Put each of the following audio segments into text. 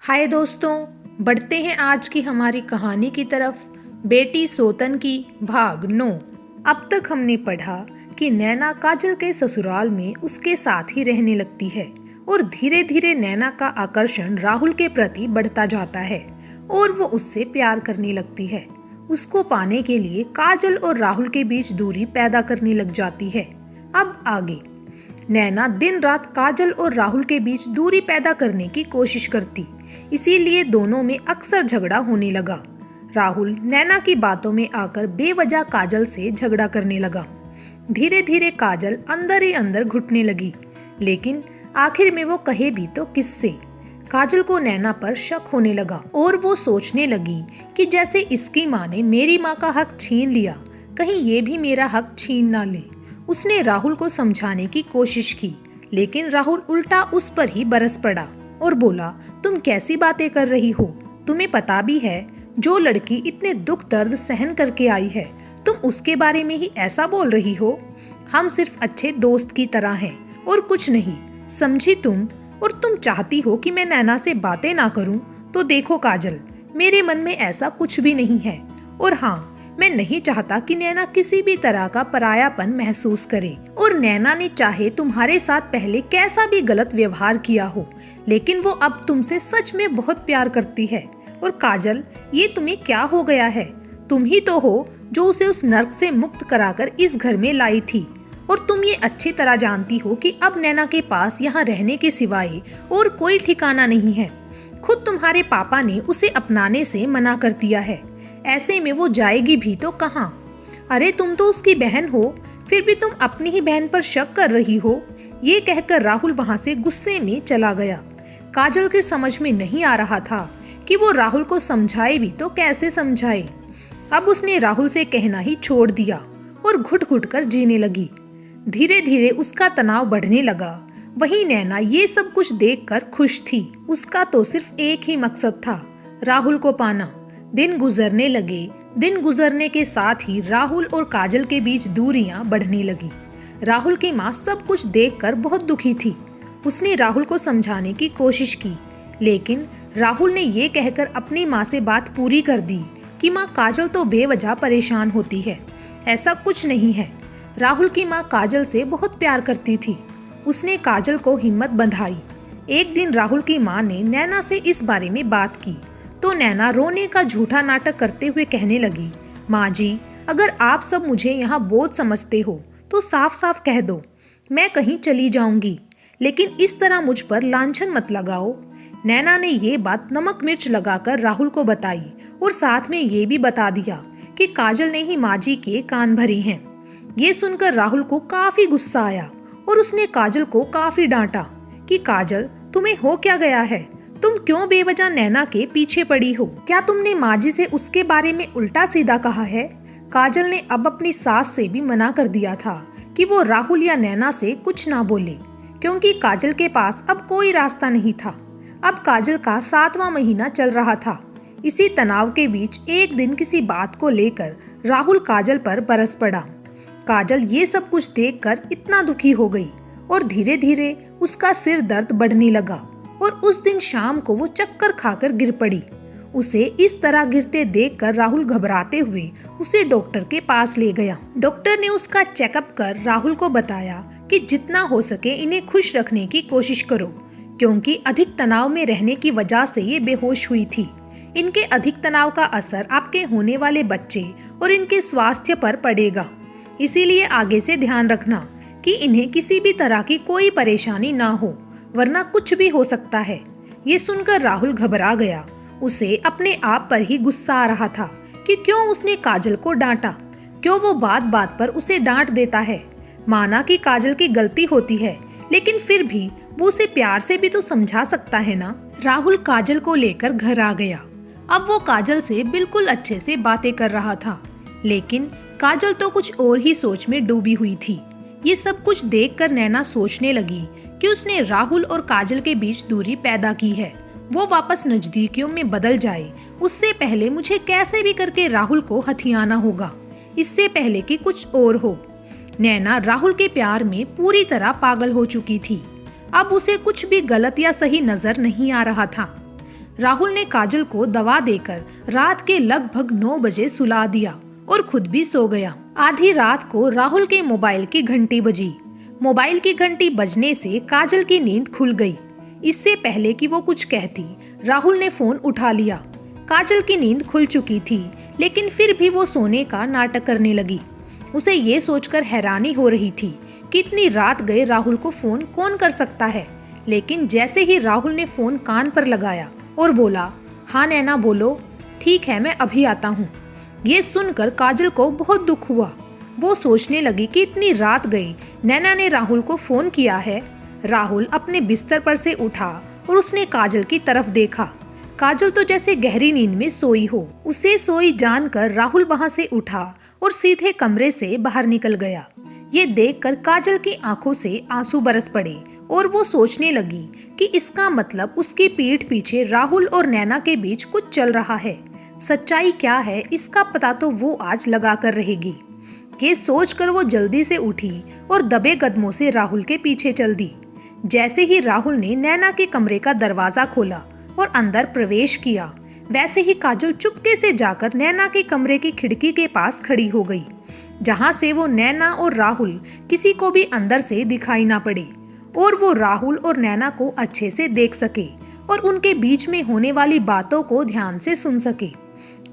हाय दोस्तों, बढ़ते हैं आज की हमारी कहानी की तरफ। बेटी सौतन की भाग 9। अब तक हमने पढ़ा कि नैना काजल के ससुराल में उसके साथ ही रहने लगती है और धीरे धीरे नैना का आकर्षण राहुल के प्रति बढ़ता जाता है और वो उससे प्यार करने लगती है। उसको पाने के लिए काजल और राहुल के बीच दूरी पैदा करने लग जाती है। अब आगे नैना दिन रात काजल और राहुल के बीच दूरी पैदा करने की कोशिश करती, इसीलिए दोनों में अक्सर झगड़ा होने लगा। राहुल नैना की बातों में आकर बेवजह काजल से झगड़ा करने लगा। धीरे धीरे काजल अंदर ही अंदर घुटने लगी, लेकिन आखिर में वो कहे भी तो किससे। काजल को नैना पर शक होने लगा और वो सोचने लगी कि जैसे इसकी माँ ने मेरी माँ का हक छीन लिया, कहीं ये भी मेरा हक छीन ना ले। उसने राहुल को समझाने की कोशिश की, लेकिन राहुल उल्टा उस पर ही बरस पड़ा और बोला, तुम कैसी बातें कर रही हो? तुम्हें पता भी है जो लड़की इतने दुख दर्द सहन करके आई है, तुम उसके बारे में ही ऐसा बोल रही हो? हम सिर्फ अच्छे दोस्त की तरह हैं और कुछ नहीं, समझी तुम? और तुम चाहती हो कि मैं नैना से बातें ना करूं? तो देखो काजल, मेरे मन में ऐसा कुछ भी नहीं है। और हाँ, मैं नहीं चाहता कि नैना किसी भी तरह का परायापन महसूस करे। और नैना ने चाहे तुम्हारे साथ पहले कैसा भी गलत व्यवहार किया हो, लेकिन वो अब तुमसे सच में बहुत प्यार करती है। और काजल, ये तुम्हें क्या हो गया है? तुम ही तो हो जो उसे उस नर्क से मुक्त कराकर इस घर में लाई थी। और तुम ये अच्छी तरह जानती हो कि अब नैना के पास यहाँ रहने के सिवाय और कोई ठिकाना नहीं है। खुद तुम्हारे पापा ने उसे अपनाने से मना कर दिया है। ऐसे में वो जाएगी भी तो कहाँ? अरे तुम तो उसकी बहन हो, फिर भी तुम अपनी ही बहन पर शक कर रही हो। ये कहकर राहुल वहां से गुस्से में चला गया। काजल के समझ में नहीं आ रहा था कि वो राहुल को समझाए भी तो कैसे समझाए। अब उसने राहुल से कहना ही छोड़ दिया और घुट घुट कर जीने लगी। धीरे धीरे उसका तनाव बढ़ने लगा। वहीं नैना ये सब कुछ देखकर खुश थी। उसका तो सिर्फ एक ही मकसद था, राहुल को पाना। दिन गुजरने लगे। दिन गुजरने के साथ ही राहुल और काजल के बीच दूरियां बढ़ने लगी। राहुल की माँ सब कुछ देखकर बहुत दुखी थी। उसने राहुल को समझाने की कोशिश की, लेकिन राहुल ने ये कहकर अपनी माँ से बात पूरी कर दी कि माँ, काजल तो बेवजह परेशान होती है, ऐसा कुछ नहीं है। राहुल की माँ काजल से बहुत प्यार करती थी। उसने काजल को हिम्मत बंधाई। एक दिन राहुल की माँ ने नैना से इस बारे में बात की तो नैना रोने का झूठा नाटक करते हुए कहने लगी, माँ जी, अगर आप सब मुझे यहाँ बोझ समझते हो तो साफ साफ कह दो, मैं कहीं चली जाऊंगी, लेकिन इस तरह मुझ पर लांछन मत लगाओ। नैना ने ये बात नमक मिर्च लगाकर राहुल को बताई और साथ में ये भी बता दिया कि काजल ने ही माँ जी के कान भरे हैं। ये सुनकर राहुल को काफी गुस्सा आया और उसने काजल को काफी डांटा कि काजल, तुम्हें हो क्या गया है? तुम क्यों बेवजह नैना के पीछे पड़ी हो? क्या तुमने माँ जी से उसके बारे में उल्टा सीधा कहा है? काजल ने अब अपनी सास से भी मना कर दिया था कि वो राहुल या नैना से कुछ ना बोले, क्योंकि काजल के पास अब कोई रास्ता नहीं था। अब काजल का 7वां महीना चल रहा था। इसी तनाव के बीच एक दिन किसी बात को लेकर राहुल काजल पर बरस पड़ा। काजल ये सब कुछ देखकर इतना दुखी हो गई और धीरे धीरे उसका सिर दर्द बढ़ने लगा और उस दिन शाम को वो चक्कर खाकर गिर पड़ी। उसे इस तरह गिरते देखकर राहुल घबराते हुए उसे डॉक्टर के पास ले गया। डॉक्टर ने उसका चेकअप कर राहुल को बताया कि जितना हो सके इन्हें खुश रखने की कोशिश करो, क्योंकि अधिक तनाव में रहने की वजह से ये बेहोश हुई थी। इनके अधिक तनाव का असर आपके होने वाले बच्चे और इनके स्वास्थ्य पर पड़ेगा, इसीलिए आगे से ध्यान रखना कि इन्हें किसी भी तरह की कोई परेशानी ना हो, वरना कुछ भी हो सकता है। ये सुनकर राहुल घबरा गया। उसे अपने आप पर ही गुस्सा आ रहा था कि क्यों उसने काजल को डांटा, क्यों वो बात बात पर उसे डांट देता है। माना कि काजल की गलती होती है, लेकिन फिर भी वो उसे प्यार से भी तो समझा सकता है ना। राहुल काजल को लेकर घर आ गया। अब वो काजल से बिल्कुल अच्छे से बातें कर रहा था, लेकिन काजल तो कुछ और ही सोच में डूबी हुई थी। ये सब कुछ देखकर नैना सोचने लगी कि उसने राहुल और काजल के बीच दूरी पैदा की है। वो वापस नजदीकियों में बदल जाए, उससे पहले मुझे कैसे भी करके राहुल को हथियाना होगा, इससे पहले कि कुछ और हो। नैना राहुल के प्यार में पूरी तरह पागल हो चुकी थी। अब उसे कुछ भी गलत या सही नजर नहीं आ रहा था। राहुल ने काजल को दवा देकर रात के लगभग 9 बजे सुला दिया और खुद भी सो गया। आधी रात को राहुल के मोबाइल की घंटी बजी। मोबाइल की घंटी बजने से काजल की नींद खुल गई। इससे पहले कि वो कुछ कहती, राहुल ने फोन उठा लिया। काजल की नींद खुल चुकी थी, लेकिन फिर भी वो सोने का नाटक करने लगी। उसे ये सोचकर हैरानी हो रही थी कि इतनी रात गए राहुल को फोन कौन कर सकता है। लेकिन जैसे ही राहुल ने फोन कान पर लगाया और बोला, हाँ नैना बोलो, ठीक है मैं अभी आता हूँ। ये सुनकर काजल को बहुत दुख हुआ। वो सोचने लगी कि इतनी रात गई, नैना ने राहुल को फोन किया है। राहुल अपने बिस्तर पर से उठा और उसने काजल की तरफ देखा। काजल तो जैसे गहरी नींद में सोई हो। उसे सोई जानकर राहुल वहां से उठा और सीधे कमरे से बाहर निकल गया। ये देखकर काजल की आंखों से आंसू बरस पड़े और वो सोचने लगी कि इसका मतलब उसकी पीठ पीछे राहुल और नैना के बीच कुछ चल रहा है। सच्चाई क्या है इसका पता तो वो आज लगा कर रहेगी। ये सोचकर वो जल्दी से उठी और दबे कदमों से राहुल के पीछे चल दी। जैसे ही राहुल ने नैना के कमरे का दरवाजा खोला और अंदर प्रवेश किया, वैसे ही काजल चुपके से जाकर नैना के कमरे की खिड़की के पास खड़ी हो गई, जहां से वो नैना और राहुल किसी को भी अंदर से दिखाई ना पड़े और वो राहुल और नैना को अच्छे से देख सके और उनके बीच में होने वाली बातों को ध्यान से सुन सके।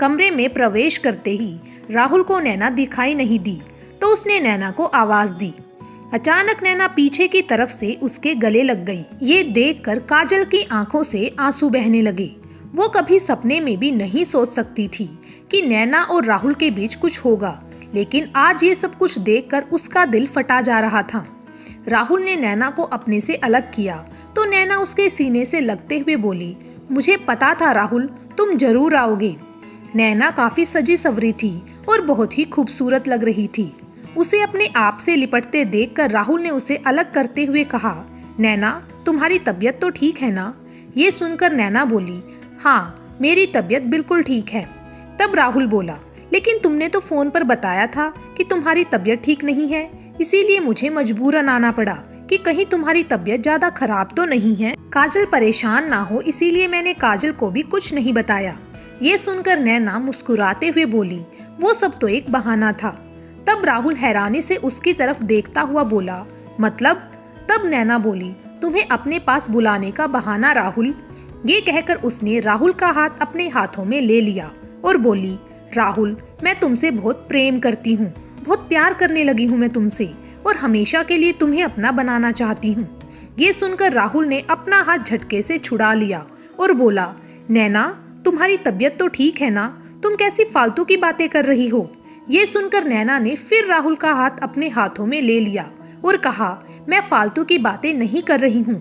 कमरे में प्रवेश करते ही राहुल को नैना दिखाई नहीं दी, तो उसने नैना को आवाज दी। अचानक नैना पीछे की तरफ से उसके गले लग गई। ये देखकर काजल की आंखों से आंसू बहने लगे। वो कभी सपने में भी नहीं सोच सकती थी कि नैना और राहुल के बीच कुछ होगा, लेकिन आज ये सब कुछ देखकर उसका दिल फटा जा रहा था। राहुल ने नैना को अपने से अलग किया तो नैना उसके सीने से लगते हुए बोली, मुझे पता था राहुल तुम जरूर आओगे। नैना काफी सजी सवरी थी और बहुत ही खूबसूरत लग रही थी। उसे अपने आप से लिपटते देखकर राहुल ने उसे अलग करते हुए कहा, नैना तुम्हारी तबीयत तो ठीक है ना? ये सुनकर नैना बोली, हाँ मेरी तबीयत बिल्कुल ठीक है। तब राहुल बोला, लेकिन तुमने तो फोन पर बताया था कि तुम्हारी तबीयत ठीक नहीं है, इसीलिए मुझे मजबूरन आना पड़ा कि कहीं तुम्हारी तबीयत ज्यादा खराब तो नहीं है। काजल परेशान ना हो इसीलिए मैंने काजल को भी कुछ नहीं बताया। ये सुनकर नैना मुस्कुराते हुए बोली, वो सब तो एक बहाना था। तब राहुल हैरानी से उसकी तरफ देखता हुआ बोला, मतलब? तब नैना बोली, तुम्हें अपने पास बुलाने का बहाना राहुल। ये कहकर उसने राहुल का हाथ अपने हाथों में ले लिया और बोली, राहुल मैं तुमसे बहुत प्रेम करती हूँ, बहुत प्यार करने लगी हूँ मैं तुमसे और हमेशा के लिए तुम्हें अपना बनाना चाहती हूँ। ये सुनकर राहुल ने अपना हाथ झटके से छुड़ा लिया और बोला, नैना तुम्हारी तबीयत तो ठीक है ना? तुम कैसी फालतू की बातें कर रही हो? ये सुनकर नैना ने फिर राहुल का हाथ अपने हाथों में ले लिया और कहा, मैं फालतू की बातें नहीं कर रही हूँ।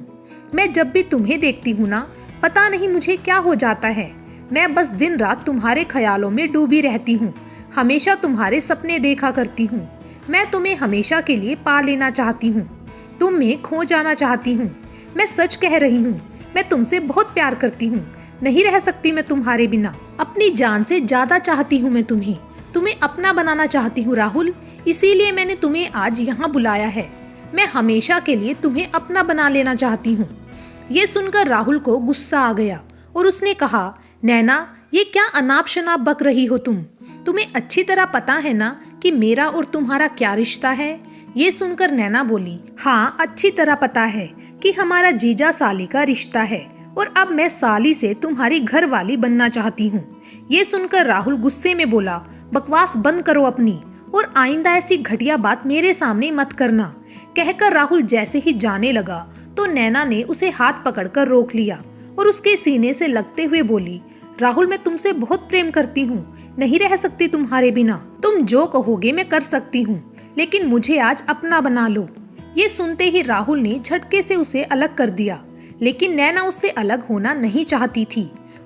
मैं जब भी तुम्हें देखती हूँ ना, पता नहीं मुझे क्या हो जाता है। मैं बस दिन रात तुम्हारे ख्यालों में डूबी रहती हूँ, हमेशा तुम्हारे सपने देखा करती हूँ। मैं तुम्हें हमेशा के लिए पा लेना चाहती हूँ, तुम्हें खो जाना चाहती हूँ। मैं सच कह रही हूँ, मैं तुमसे बहुत प्यार करती हूँ, नहीं रह सकती मैं तुम्हारे बिना। अपनी जान से ज्यादा चाहती हूँ मैं तुम्हें अपना बनाना चाहती हूँ राहुल, इसीलिए मैंने तुम्हें आज यहाँ बुलाया है। मैं हमेशा के लिए तुम्हें अपना बना लेना चाहती हूँ। ये सुनकर राहुल को गुस्सा आ गया और उसने कहा, नैना ये क्या अनाप शनाप बक रही हो तुम? तुम्हें अच्छी तरह पता है ना कि मेरा और तुम्हारा क्या रिश्ता है? ये सुनकर नैना बोली, हाँ अच्छी तरह पता है कि हमारा जीजा साली का रिश्ता है और अब मैं साली से तुम्हारी घर वाली बनना चाहती हूँ। ये सुनकर राहुल गुस्से में बोला, बकवास बंद करो अपनी और आइंदा ऐसी घटिया बात मेरे सामने मत करना। कहकर राहुल जैसे ही जाने लगा तो नैना ने उसे हाथ पकड़कर रोक लिया और उसके सीने से लगते हुए बोली, राहुल मैं तुमसे बहुत प्रेम करती हूँ, नहीं रह सकती तुम्हारे बिना। तुम जो कहोगे मैं कर सकती हूँ, लेकिन मुझे आज अपना बना लो। ये सुनते ही राहुल ने झटके से उसे अलग कर दिया, लेकिन नैना उससे अलग होना नहीं चाहती थी।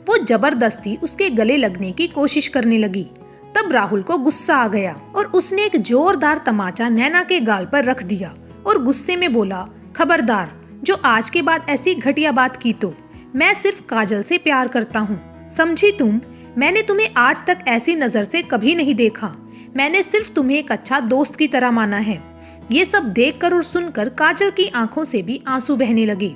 वो जबरदस्ती उसके गले लगने की कोशिश करने लगी। तब राहुल को गुस्सा आ गया और उसने एक जोरदार तमाचा नैना के गाल पर रख दिया और गुस्से में बोला, खबरदार जो आज के बाद ऐसी घटिया बात की तो मैं सिर्फ काजल से प्यार करता हूँ, समझी तुम? मैंने तुम्हें आज तक ऐसी नजर से कभी नहीं देखा। मैंने सिर्फ तुम्हें एक अच्छा दोस्त की तरह माना है। ये सब देखकर और सुनकर काजल की आंखों से भी आंसू बहने लगे।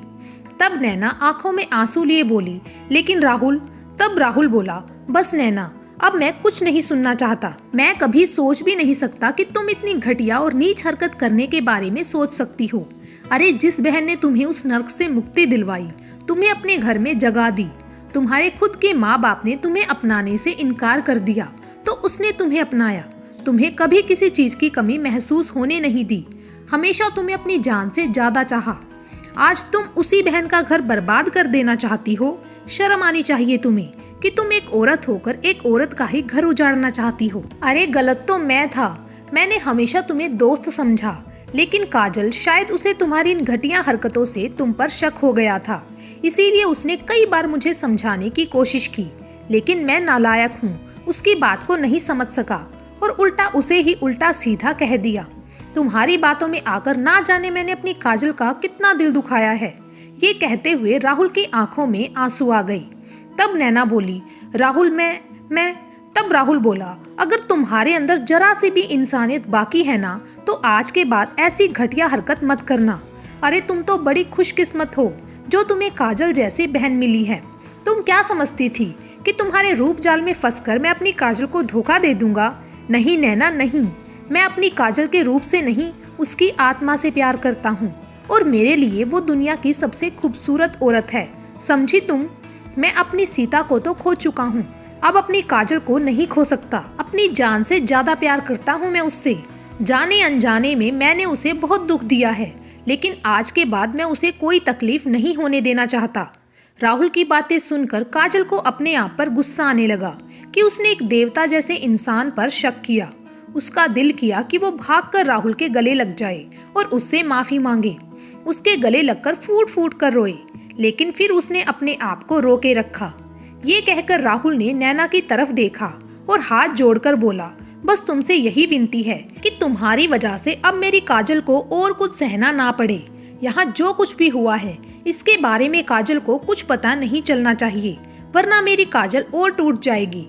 तब नैना आंखों में आंसू लिए बोली, लेकिन राहुल। तब राहुल बोला, बस नैना, अब मैं कुछ नहीं सुनना चाहता। मैं कभी सोच भी नहीं सकता कि तुम इतनी घटिया और नीच हरकत करने के बारे में सोच सकती हो। अरे जिस बहन ने तुम्हें उस नर्क से मुक्ति दिलवाई, तुम्हें अपने घर में जगह दी, तुम्हारे खुद के माँ बाप ने तुम्हें अपनाने से इनकार कर दिया तो उसने तुम्हें अपनाया। तुम्हें कभी किसी चीज की कमी महसूस होने नहीं दी, हमेशा तुम्हें अपनी जान से ज्यादा चाहा। आज तुम उसी बहन का घर बर्बाद कर देना चाहती हो। शर्म आनी चाहिए तुम्हें कि तुम एक औरत होकर एक औरत का ही घर उजाड़ना चाहती हो। अरे गलत तो मैं था, मैंने हमेशा तुम्हें दोस्त समझा, लेकिन काजल, शायद उसे तुम्हारी इन घटिया हरकतों से तुम पर शक हो गया था, इसीलिए उसने कई बार मुझे समझाने की कोशिश की, लेकिन मैं नालायक हूँ, उसकी बात को नहीं समझ सका और उल्टा उसे ही उल्टा सीधा कह दिया। तुम्हारी बातों में आकर ना जाने मैंने अपनी काजल का कितना दिल दुखाया है। ये कहते हुए राहुल की आंखों में आंसू आ गई। तब नैना बोली, राहुल मैं तब राहुल बोला, अगर तुम्हारे अंदर जरा सी भी इंसानियत बाकी है ना, तो आज के बाद ऐसी घटिया हरकत मत करना। अरे तुम तो बड़ी खुशकिस्मत हो जो तुम्हें काजल जैसी बहन मिली है। तुम क्या समझती थी कि तुम्हारे रूप जाल में फंसकर मैं अपनी काजल को धोखा दे दूंगा? नहीं नैना, नहीं, मैं अपनी काजल के रूप से नहीं, उसकी आत्मा से प्यार करता हूँ और मेरे लिए वो दुनिया की सबसे खूबसूरत औरत है, समझी तुम? मैं अपनी सीता को तो खो चुका हूँ, अब अपनी काजल को नहीं खो सकता। अपनी जान से ज्यादा प्यार करता हूँ मैं उससे। जाने अनजाने में मैंने उसे बहुत दुख दिया है, लेकिन आज के बाद मैं उसे कोई तकलीफ नहीं होने देना चाहता। राहुल की बातें सुनकर काजल को अपने आप पर गुस्सा आने लगा कि उसने एक देवता जैसे इंसान पर शक किया। उसका दिल किया कि वो भागकर राहुल के गले लग जाए और उससे माफी मांगे, उसके गले लगकर फूट फूट कर रोए, लेकिन फिर उसने अपने आप को रोके रखा। ये कहकर राहुल ने नैना की तरफ देखा और हाथ जोड़कर बोला, बस तुमसे यही विनती है कि तुम्हारी वजह से अब मेरी काजल को और कुछ सहना ना पड़े। यहाँ जो कुछ भी हुआ है इसके बारे में काजल को कुछ पता नहीं चलना चाहिए, वरना मेरी काजल और टूट जाएगी।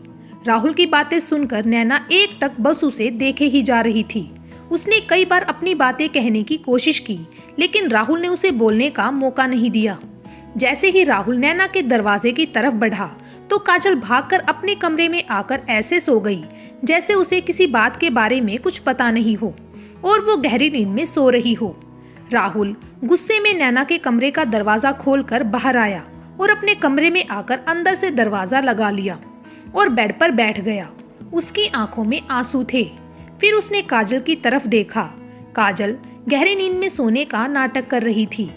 राहुल की बातें सुनकर नैना एकटक बस उसे देखे ही जा रही थी। उसने कई बार अपनी बातें कहने की कोशिश की, लेकिन राहुल ने उसे बोलने का मौका नहीं दिया। जैसे ही राहुल नैना के दरवाजे की तरफ बढ़ा तो काजल भागकर अपने कमरे में आकर ऐसे सो गई जैसे उसे किसी बात के बारे में कुछ पता नहीं हो और वो गहरी नींद में सो रही हो। राहुल गुस्से में नैना के कमरे का दरवाजा खोलकर बाहर आया और अपने कमरे में आकर अंदर से दरवाजा लगा लिया और बेड पर बैठ गया। उसकी आंखों में आंसू थे। फिर उसने काजल की तरफ देखा। काजल गहरी नींद में सोने का नाटक कर रही थी।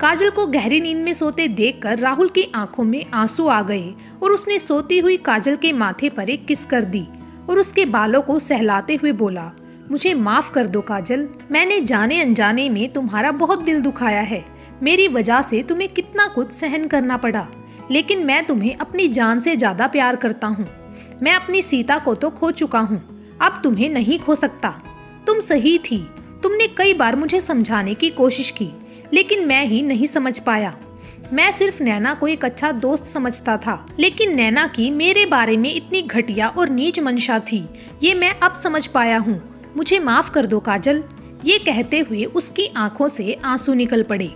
काजल को गहरी नींद में सोते देखकर राहुल की आंखों में आंसू आ गए और उसने सोती हुई काजल के माथे पर एक किस कर दी और उसके बालों को सहलाते हुए बोला, मुझे माफ कर दो काजल, मैंने जाने अनजाने में तुम्हारा बहुत दिल दुखाया है। मेरी वजह से तुम्हें कितना कुछ सहन करना पड़ा, लेकिन मैं तुम्हें अपनी जान से ज्यादा प्यार करता हूँ। मैं अपनी सीता को तो खो चुका हूँ, अब तुम्हें नहीं खो सकता। तुम सही थी, तुमने कई बार मुझे समझाने की कोशिश की, लेकिन मैं ही नहीं समझ पाया। मैं सिर्फ नैना को एक अच्छा दोस्त समझता था, लेकिन नैना की मेरे बारे में इतनी घटिया और नीच मंशा थी, ये मैं अब समझ पाया हूँ। मुझे माफ कर दो काजल। ये कहते हुए उसकी आंखों से आंसू निकल पड़े।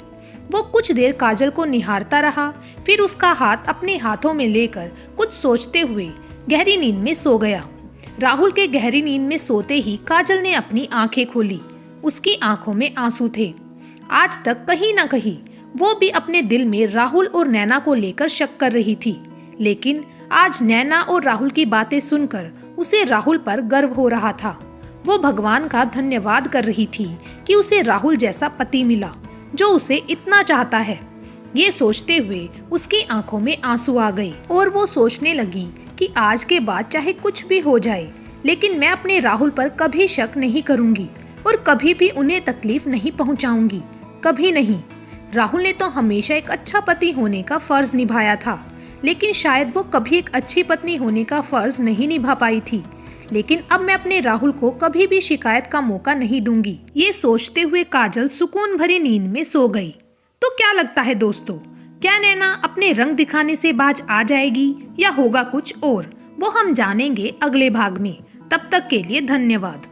वो कुछ देर काजल को निहारता रहा, फिर उसका हाथ अपने हाथों में लेकर कुछ सोचते हुए गहरी नींद में सो गया। राहुल के गहरी नींद में सोते ही काजल ने अपनी आंखें खोली। उसकी आंखों में आंसू थे। आज तक कहीं ना कहीं वो भी अपने दिल में राहुल और नैना को लेकर शक कर रही थी, लेकिन आज नैना और राहुल की बातें सुनकर उसे राहुल पर गर्व हो रहा था। वो भगवान का धन्यवाद कर रही थी कि उसे राहुल जैसा पति मिला जो उसे इतना चाहता है। ये सोचते हुए उसकी आंखों में आंसू आ गए और वो सोचने लगी कि आज के बाद चाहे कुछ भी हो जाए, लेकिन मैं अपने राहुल पर कभी शक नहीं करूंगी और कभी भी उन्हें तकलीफ नहीं पहुंचाऊंगी, कभी नहीं। राहुल ने तो हमेशा एक अच्छा पति होने का फर्ज निभाया था, लेकिन शायद वो कभी एक अच्छी पत्नी होने का फर्ज नहीं निभा पाई थी। लेकिन अब मैं अपने राहुल को कभी भी शिकायत का मौका नहीं दूंगी। ये सोचते हुए काजल सुकून भरी नींद में सो गई। तो क्या लगता है दोस्तों, क्या नैना अपने रंग दिखाने से बाज आ जाएगी या होगा कुछ और? वो हम जानेंगे अगले भाग में। तब तक के लिए धन्यवाद।